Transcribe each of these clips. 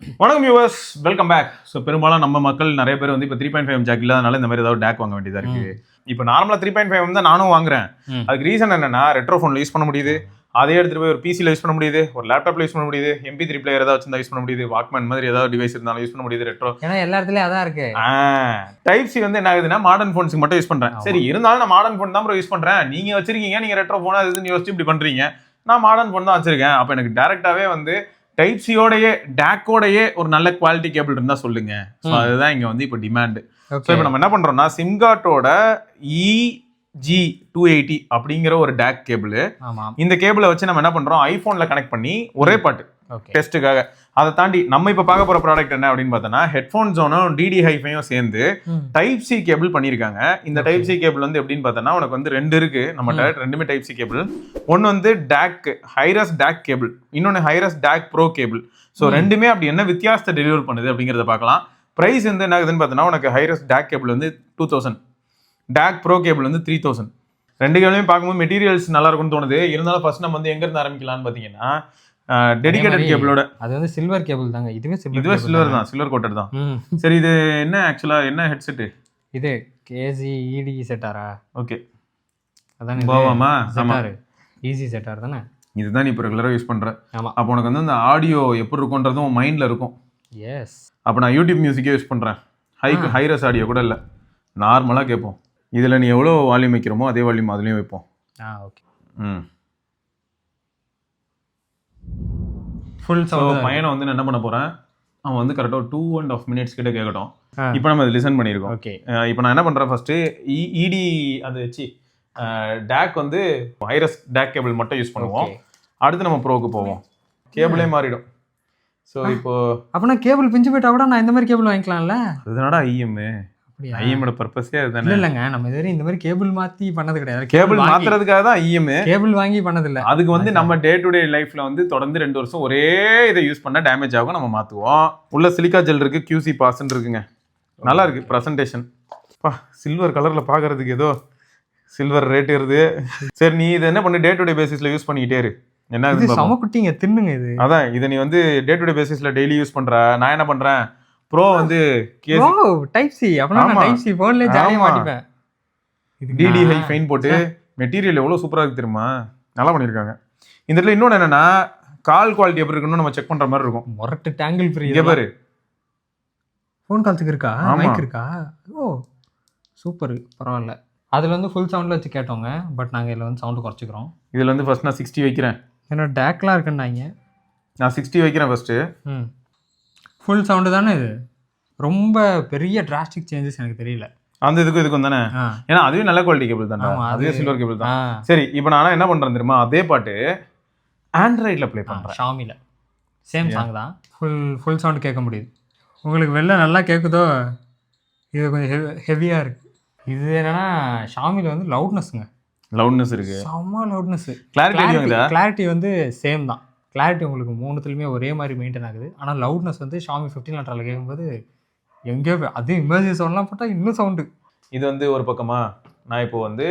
வணக்கம் viewers, welcome back. So பெரும்பாலும் நம்ம மக்கள் நிறைய பேர் வந்து இப்போ 3.5 ஜாக் இல்லாதனால இந்த மாதிரி ஏதாவது டேக் வாங்க வேண்டியதாக இருக்கு. இப்போ நார்மலாக 3.5 தான் நானும் வாங்குறேன். அதுக்கு ரீசன் என்னன்னா, ரெட்ரோ ஃபோனில் யூஸ் பண்ண முடியுது, அதே எடுத்துட்டு போய் ஒரு பிசியில் யூஸ் பண்ண முடியுது, ஒரு லேப்டாப்ல யூஸ் பண்ண முடியுது, MP3 பிளேயர் ஏதாவது வச்சிருந்தா யூஸ் பண்ண முடியுது, வாக்மேன் மாதிரி ஏதாவது டிவைஸ் இருந்தாலும் யூஸ் பண்ண முடியுது ரெட்ரோ. ஏன்னா எல்லா இடத்துலயும் அதான் இருக்கு. டைப் சி வந்து என்ன ஆகுதுன்னா மாடர்ன் ஃபோன்ஸ்க்கு மட்டும் யூஸ் பண்றேன். சரி, இருந்தாலும் நான் மாடர்ன் ஃபோன் தான் யூஸ் பண்றேன். நீங்க வச்சிருக்கீங்க, நீங்க ரெட்ரோ ஃபோன் அதுன்னு யோசிச்சு இப்படி பண்றீங்க. நான் மாடர்ன் ஃபோன் தான் வச்சிருக்கேன். அப்போ எனக்கு டேரக்டாவே வந்து டைப் சியோடையே டேக்கோடையே ஒரு நல்ல குவாலிட்டி கேபிள் இருந்தா சொல்லுங்க. ஸோ அதுதான் இங்க வந்து இப்போ டிமாண்ட். ஸோ இப்போ நம்ம என்ன பண்றோம்னா, சிம்காட்டோட EG280 அப்படிங்கிற ஒரு டேக் கேபிள். இந்த கேபிளை வச்சு நம்ம என்ன பண்றோம், ஐபோன்ல கனெக்ட் பண்ணி ஒரே பாட்டு டெஸ்ட்டுக்காக. அதை தாண்டி நம்ம இப்ப பார்க்க போற ப்ராடக்ட் என்ன அப்படின்னு பார்த்தோம்னா, ஹெட்ஃபோன் ஜோனும் டிடி ஹைஃபையும் சேர்ந்து டைப் சி கேபிள் பண்ணியிருக்காங்க. இந்த டைப் சி கேபிள் வந்து எப்படின்னு பார்த்தோம்னா, உனக்கு வந்து ரெண்டு இருக்கு நம்மகிட்ட, ரெண்டுமே டைப் சி கேபிள். ஒன்னு வந்து டேக் ஹைரஸ் டேக் கேபிள், இன்னொன்னு hi-res take pro cable. So ரெண்டுமே அப்படி என்ன வித்தியாசத்தை டெலிவர் பண்ணுது அப்படிங்கிறத பார்க்கலாம். பிரைஸ் வந்து என்ன ஆகுதுன்னு பார்த்தோம்னா, உனக்கு ஹைரஸ் டேக் கேபிள் வந்து 2000, டேக் ப்ரோ கேபிள் வந்து 3000. ரெண்டு கேபிளையும் பார்க்கும்போது மெட்டீரியல்ஸ் நல்லா இருக்கும்னு தோணுது. இருந்தாலும் ஃபர்ஸ்ட் நம்ம வந்து எங்க இருந்து ஆரம்பிக்கலாம்னு பார்த்தீங்கன்னா, டெடிகேட்டட் கேபிளோட. அது வந்து சில்வர் கேபிள் தாங்க. இதுவே சில்வர் தான், சில்வர் கோட்டட் தான். சரி, இது என்ன ஆக்சுவலா என்ன ஹெட்செட்? இது கேசி ED செட்டாரா? ஓகே, அதானே பாவாமா. செட்டார் ஈஸி செட்டார் தானே. இதுதான் நீ இப்போ ரெகுலரா யூஸ் பண்ற. ஆமா. அப்போ உனக்கு வந்து அந்த ஆடியோ எப்படி இருக்கும்ன்றதும் மைண்ட்ல இருக்கும். எஸ். அப்போ நான் யூடியூப் மியூசிக்கே யூஸ் பண்றேன். ஹைரஸ் ஆடியோ கூட இல்லை, நார்மலா கேட்போம். இதுல நீ எவ்வளோ வால்யூம் வைக்கிறோமோ அதே வால்யூம் அதுலயும் வைப்போம். ஓகே. Full sound. பையனை வந்து என்ன பண்ண போறேன், அவன் வந்து கரெக்டாக ஒரு 2.5 மினிட்ஸ் கிட்ட கேட்கட்டும். இப்போ நம்ம அதை லிசன் பண்ணியிருக்கோம். ஓகே. இப்போ நான் என்ன பண்றேன், ஃபர்ஸ்ட் ED அது வச்சு டேக் வந்து ஹைரஸ் டேக் கேபிள் மட்டும் யூஸ் பண்ணுவோம். அடுத்து நம்ம ப்ரோக்கு போவோம், கேபிளே மாறிடும். ஸோ இப்போ அப்படின்னா கேபிள் பிஞ்சு போயிட்டா கூட நான் இந்த மாதிரி கேபிள் வாங்கிக்கலாம்ல. அதனால ஐஎம்மோட பர்பஸே அதுதானே. இல்லைங்க, நம்ம இதுவரை இந்த மாதிரி கேபிள் மாற்றி பண்ணது கிடையாது. கேபிள் மாத்துறதுக்காக தான் கேபிள் வாங்கி பண்ணதில்லை. அதுக்கு வந்து நம்ம டே டு டே லைஃப்ல வந்து தொடர்ந்து 2 வருஷம் ஒரே இதை யூஸ் பண்ணா டேமேஜ் ஆகும், நம்ம மாத்துவோம். உள்ள சிலிக்கா ஜெல் இருக்கு, QC பாஸ்ன்னு இருக்குங்க, நல்லா இருக்கு ப்ரெசன்டேஷன். சில்வர் கலர்ல பாக்குறதுக்கு ஏதோ சில்வர் ரேட் ஏறுது. சரி, நீ இதை என்ன பண்ணி டே டு டே பேசிஸ்ல யூஸ் பண்ணிக்கிட்டே இரு. என்ன சமக்குட்டிங்க தின்னுங்க இது. அதான் இதை நீ வந்து டே டு டே பேசிஸ்ல டெய்லி யூஸ் பண்ற. நான் என்ன பண்றேன், ப்ரோ வந்து டைப் சி அப்படினா நான் டைப் சி போன்ல ஜாலியா மாட்டிப்பேன். டிடி ஹை ஃபைன் போட்டு மெட்டீரியல் எவ்வளவு சூப்பரா இருக்கு தெரியுமா, நல்லா பண்ணிருக்காங்க. இந்த இடத்துல இன்னொன்னு என்னன்னா, கால் குவாலிட்டி எப்படி இருக்குன்னு நம்ம செக் பண்ற மாதிரி இருக்கும். மொரட்டு டேங்கிள் ஃப்ரீ. இங்க பாரு, ஃபோன் கால்ஸ்க்கு இருக்கா, மைக் இருக்கா? ஓ சூப்பர், பரவாயில்ல. அதுல வந்து ஃபுல் சவுண்ட்ல வச்சு கேட்டோங்க. பட் நாங்க இதுல வந்து சவுண்ட் குறைச்சிக்கிறோம். இதுல வந்து ஃபர்ஸ்ட் நான் 60 வைக்கிறேன். ஏன்னா டேக்லாம் இருக்குன்னாங்க. நான் 60 வைக்கிறேன் ஃபர்ஸ்ட். ஃபுல் சவுண்டு தானே இது. ரொம்ப பெரிய டிராஸ்டிக் சேஞ்சஸ் எனக்கு தெரியல அந்த இதுக்கும் தானே. ஏன்னா அதுவே நல்ல குவாலிட்டி கேபிள் தானே, அதுவே சில்வர் கேபிள் தான். சரி, இப்போ நான் என்ன பண்றேன் தெரியுமா, அதே பாட்டு ஆண்ட்ராய்டில் ப்ளே பண்றேன். ஷாமில சேம் சாங் தான். ஃபுல் சவுண்ட் கேட்க முடியுது. உங்களுக்கு வெளில நல்லா கேட்குதோ, இது கொஞ்சம் ஹெவியாக இருக்குது. இது என்னன்னா ஷாமில வந்து லவுட்னஸ் இருக்கு, செம்ம லவுட்னஸ். கிளாரிட்டி வந்து சேம் தான். கிளாரிட்டி உங்களுக்கு மூணுத்துலையுமே ஒரே மாதிரி மெயின்டைன் ஆகுது. ஆனால் லவுட்னஸ் வந்து ஷாமி 15 அல்ட்ராவில் கேட்கும்போது எங்கேயோ அது இமேஜின் சவுண்ட்லாம் போட்டால் இன்னும் சவுண்டு. இது வந்து ஒரு பக்கமா. நான் இப்போ வந்து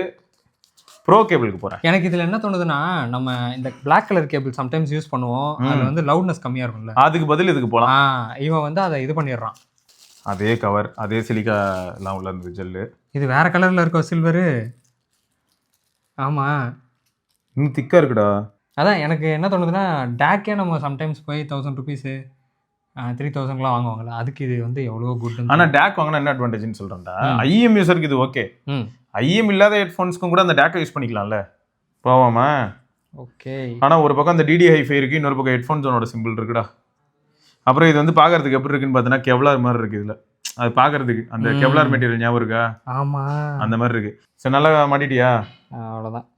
ப்ரோ கேபிளுக்கு போகிறேன். எனக்கு இதில் என்ன தோணுதுன்னா, நம்ம இந்த black colour cable sometimes use பண்ணுவோம், அதில் வந்து லவுட்னஸ் கம்மியாக இருக்கும்ல, அதுக்கு பதில் இதுக்கு போகலாம். இவன் வந்து அதை இது பண்ணிடுறான். அதே கவர், அதே சிலிக்கா எல்லாம் உள்ள இருந்தது ஜெல்லு. இது வேற கலரில் இருக்கும் சில்வரு. ஆமாம், இன்னும் திக்காக இருக்குடா. அதான் எனக்கு என்ன தோணுதுன்னா, டேக்கே நம்ம சம்டைம்ஸ் போய் 1000 ருபீஸு 3000லாம் வாங்குவாங்கல்ல, அதுக்கு இது வந்து எவ்வளோ குட். ஆனால் டேக் வாங்கினா என்ன அட்வான்டேஜ்னு சொல்கிறேன்டா, IM யூஸருக்கு இது ஓகே. IM இல்லாத ஹெட்ஃபோன்ஸ்க்கும் கூட அந்த டேக்கை யூஸ் பண்ணிக்கலாம்ல, போவாமா? ஓகே. ஆனால் ஒரு பக்கம் அந்த டிடி ஹைஃபை இருக்குது, இன்னொரு பக்கம் ஹெட்ஃபோன் ஜோனோட சிம்பிள் இருக்குடா. அப்புறம் இது வந்து பார்க்கறதுக்கு எப்படி இருக்குன்னு பார்த்தீங்கன்னா, கெவ்லார் மாதிரி இருக்குது இதில். அது பார்க்கறதுக்கு அந்த கெவ்லார் மெட்டீரியல் ஞாபகம் இருக்கா? ஆமாம், அந்த மாதிரி இருக்குது. சரி, நல்லா மாட்டிட்டியா? அவ்வளோதான்.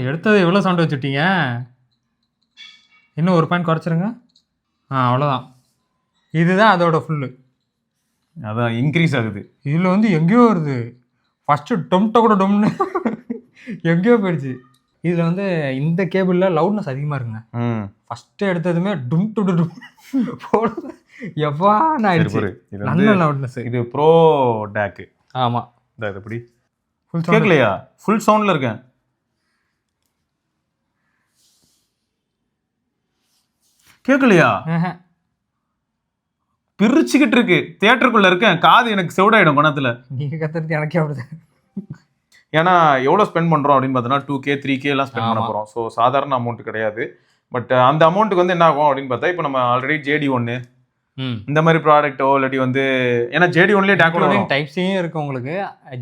எடுத்தது எவ்வளோ சவுண்ட் வச்சுட்டீங்க? இன்னும் ஒரு பாயிண்ட் குறைச்சிருங்க. அவ்வளோதான். இதுதான் அதோட ஃபுல்லு. அதான் இன்க்ரீஸ் ஆகுது. இதில் வந்து எங்கேயோ வருது. ஃபஸ்ட்டு டொம்ட்ட கூட டொம்னு எங்கேயோ போயிடுச்சு. இதில் வந்து இந்த கேபிளில் லவுட்னஸ் அதிகமாக இருக்குங்க. ஃபஸ்ட்டு எடுத்ததுமே டும் டு டும் போடுது. எவ்வா நான் ஆயிடுச்சு. நல்ல லவுட்னஸ். இது ப்ரோ டேக்கு. ஆமாம், இது எப்படி ஃபுல் கேட்கலையா? ஃபுல் சவுண்டில் இருக்கேன். கேட்கலையா? பிரிச்சுக்கிட்டு இருக்கு. தியேட்டருக்குள்ள இருக்கேன், காது எனக்கு செவிடாயிடும் குணத்துல. நீங்க கத்துறது எனக்கே அப்படிதான். ஏன்னா எவ்வளவு ஸ்பெண்ட் பண்றோம் அப்படின்னு பார்த்தோன்னா 2K 3K எல்லாம் ஸ்பெண்ட் பண்ண போறோம். ஸோ சாதாரண அமௌண்ட் கிடையாது. பட் அந்த அமௌண்ட்டுக்கு வந்து என்ன ஆகும் அப்படின்னு பார்த்தா, இப்போ நம்ம ஆல்ரெடி JD1 இந்த மாதிரி ப்ராடக்ட்டோ இல்லாட்டி வந்து ஏன்னா JD1லயே டேக் டைப் சியும் இருக்கு உங்களுக்கு.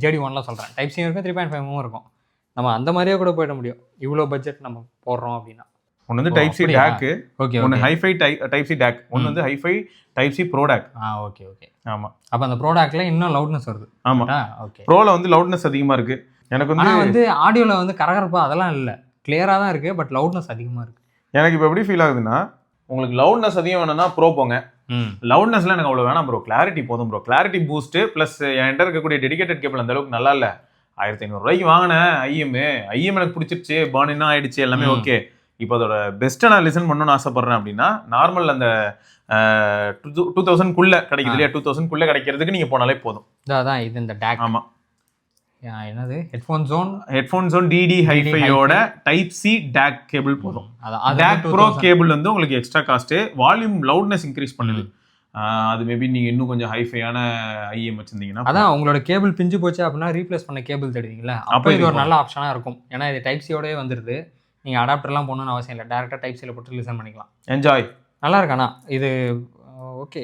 JD1ல சொல்றேன், டைப் சியும் இருக்கு, 3.5 இருக்கும். நம்ம அந்த மாதிரியே கூட போயிட முடியும் இவ்வளோ பட்ஜெட் நம்ம போடுறோம் அப்படின்னா. ஒன்று வந்து டைப் சி டேக், ஒன்று ஹைஃபை டைப் சி டேக், ஒன்று வந்து hifi type C pro tag. Okay okay. ஆமாம், அப்போ அந்த ப்ரோ டேக்ல இன்னும் லவுட்னஸ் வருது. ஆமாம், ஓகே. ப்ரோல வந்து லவுட்னஸ் அதிகமாக இருக்கு. எனக்கு வந்து ஆடியோவில் வந்து கரகரப்பா அதெல்லாம் இல்லை, கிளியராக தான் இருக்குது. பட் லவுட்னஸ் அதிகமாக இருக்குது. எனக்கு இப்போ எப்படி ஃபீல் ஆகுதுன்னா, உங்களுக்கு லவுட்னஸ் அதிகம் வேணும்னா ப்ரோ போங்க. லவுட்னஸ்லாம் எனக்கு அவ்வளோ வேணாம் ப்ரோ, கிளாரிட்டி போதும் ப்ரோ. கிளாரிட்டி பூஸ்ட்டு ப்ளஸ் என்கிட்ட இருக்கக்கூடிய டெடிகேட்டட் கேபிள் அந்த அளவுக்கு நல்லா இல்லை. 1500 ரூபாய்க்கு வாங்கினேன் ஐஎம் எனக்கு பிடிச்சிருச்சு, பர்ன் ஆயிடுச்சு, எல்லாமே ஓகே. இப்போ அதோட பெஸ்ட்டை நான் லிசன் பண்ணணும்னு ஆசைப்படுறேன் அப்படின்னா நார்மல் அந்த 2000 கிடைக்குது இல்லையா, 2000 கிடைக்கிறதுக்கு நீங்கள் போனாலே போதும். அதான் இது இந்த டேக். ஆமாம், என்னது ஹெட்ஃபோன் ஜோன் DD ஹைஃபையோட டைப் சி டேக் கேபிள் போதும். டேக் ப்ரோ கேபிள் வந்து உங்களுக்கு extra cost, volume loudness increase பண்ணுது. அது மேபி நீங்க இன்னும் கொஞ்சம் ஹைஃபையான ஐஎம் வச்சிருந்தீங்கன்னா, அதான் உங்களோட கேபிள் பிஞ்சு போச்சு அப்படின்னா ரீப்ளேஸ் பண்ண கேபிள் தேடுவீங்களா, அப்போ இது ஒரு நல்ல ஆப்ஷனா இருக்கும். ஏன்னா இது டைப் சியோடவே வந்துருது, நீங்க அடாப்டர்லாம் போகணும்னு அவசியம் இல்லை, டேரக்டா டைப் சியில் போட்டு லிசன் பண்ணிக்கலாம். என்ஜாய். நல்லா இருக்கானா இது? ஓகே.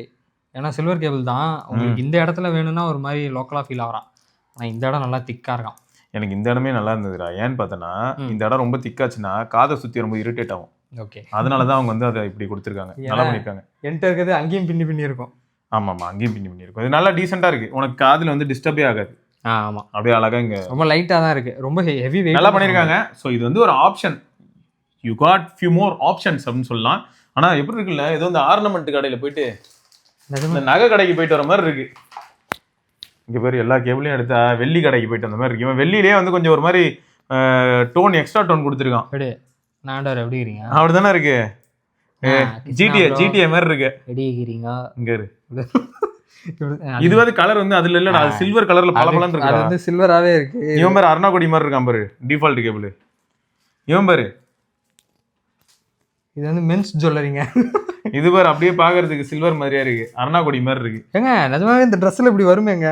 ஏன்னா சில்வர் கேபிள் தான் உங்களுக்கு இந்த இடத்துல வேணும்னா ஒரு மாதிரி லோக்கலாக ஃபீல் ஆகிறான். ஆனால் இந்த இடம் நல்லா திக்காக இருக்கான். எனக்கு இந்த இடமே நல்லா இருந்ததுடா. ஏன்னு பார்த்தோன்னா இந்த இடம் ரொம்ப திக்காச்சுன்னா காதை சுற்றி ரொம்ப இரிட்டேட் ஆகும். ஓகே, அதனால தான் அவங்க வந்து அதை இப்படி கொடுத்துருக்காங்க, நல்லா பண்ணியிருக்காங்க. என்கிட்ட இருக்கிறது அங்கேயும் பின்னி இருக்கும். ஆமாம், அங்கேயும் பின்னி இருக்கும். இது நல்லா டீசெண்டாக இருக்குது, உனக்கு காதில் வந்து டிஸ்டர்பே ஆகாது. ஆமாம், அப்படியே அழகாக இங்கே ரொம்ப லைட்டாக தான் இருக்குது, ரொம்ப ஹெவி வெயிட் நல்லா பண்ணியிருக்காங்க. ஸோ இது வந்து ஒரு option, you got few more options அப்படின்னு சொல்லலாம். ஆனால் எப்படி இருக்குல்ல, ஏதோ இந்த ஆர்னமெண்ட் கடையில் போயிட்டு இந்த நகை கடைக்கு போயிட்டு வர மாதிரி இருக்கு. இங்கே பேர் எல்லா கேபிளையும் எடுத்தா வெள்ளி கடைக்கு போயிட்டு வந்த மாதிரி இருக்கு. இவன் வெள்ளியிலே வந்து கொஞ்சம் ஒரு மாதிரி டோன், எக்ஸ்ட்ரா டோன் கொடுத்துருக்கான். நாடார் எப்படி இருக்கீங்க? அப்படி தானே இருக்கு, ஜிடிஏ மாதிரி இருக்கு. எப்படி இருக்கிறீங்க? இங்க இரு, இது வந்து கலர் வந்து அதுல இல்லடா, அது சில்வர் கலர்ல பளபளன்னு இருக்கு. அது வந்து சில்வராவே இருக்கு. இவன் பேர் அருணாகொடி மாதிரி இருக்கான் பாரு, டிஃபால்ட் கேபிள். இவன் பாரு, இது வந்து மென்ஸ் ஜுவல்லரிங்க. இது பாரு அப்படியே பாக்குறதுக்கு சில்வர் மாதிரியா இருக்கு, அருணாகொடி மாதிரி இருக்கு. ஏங்க நிஜமாவே இந்த ட்ரெஸ்ல இப்படி வருமேங்க?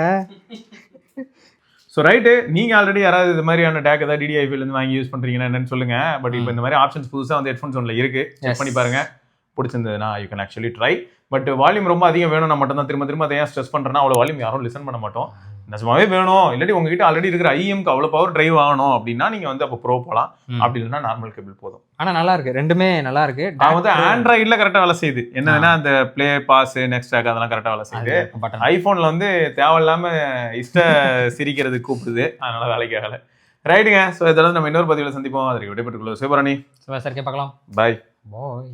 ஸோ ரைட்டு, நீங்கள் ஆல்ரெடி யாராவது இது மாதிரியான டேக் ஏதாவது DDI-இருந்து வாங்கி யூஸ் பண்ணுறீங்கன்னா என்னன்னு சொல்லுங்க. பட் இப்போ இந்த மாதிரி ஆப்ஷன்ஸ் புதுசாக வந்து ஹெட்ஃபோன் ஜோனில் இருக்கு, செக் பண்ணி பாருங்க. பிடிச்சிருந்ததுன்னா you can actually try. But volume ரொம்ப அதிகம் வேணும்னா மட்டும் தான் திரும்ப அதை ஏன் ஸ்ட்ரெஸ் பண்ணுறேன்னா, அவ்வளோ வால்யூம் யாரும் லிசன் பண்ண மாட்டோம். நிஜமாவே வேணும் இல்லாட்டி உங்ககிட்ட ஆல்ரெடி இருக்கிற ஐஎம்க்கு அவ்வளோ பவர் டிரைவ் ஆகணும் அப்படின்னா நீங்கள் வந்து அப்போ ப்ரோ போகலாம். அப்படி இல்லைன்னா நார்மல் கேபிள் போதும். ஆனால் நல்லா இருக்கு, ரெண்டுமே நல்லா இருக்கு. நான் வந்து ஆண்ட்ராய்டில் கரெக்டாக வேலை செய்யுது. என்னன்னா அந்த பிளே பாஸ் நெக்ஸ்ட் டேக் அதெல்லாம் கரெக்டாக வேலை செய்யுது. ஐஃபோனில் வந்து தேவையில்லாமல் சிரிக்கிறது கூப்பிடுது, அதனால வேலைக்கு ஆகலை. ரைட்டுங்க. ஸோ இதெல்லாம் நம்ம இன்னொரு பதிவில் சந்திப்போம். அதற்கு விடைபெற்றுக்கொள்ள சிவபரணி சார் பார்க்கலாம். பாய் பாய்.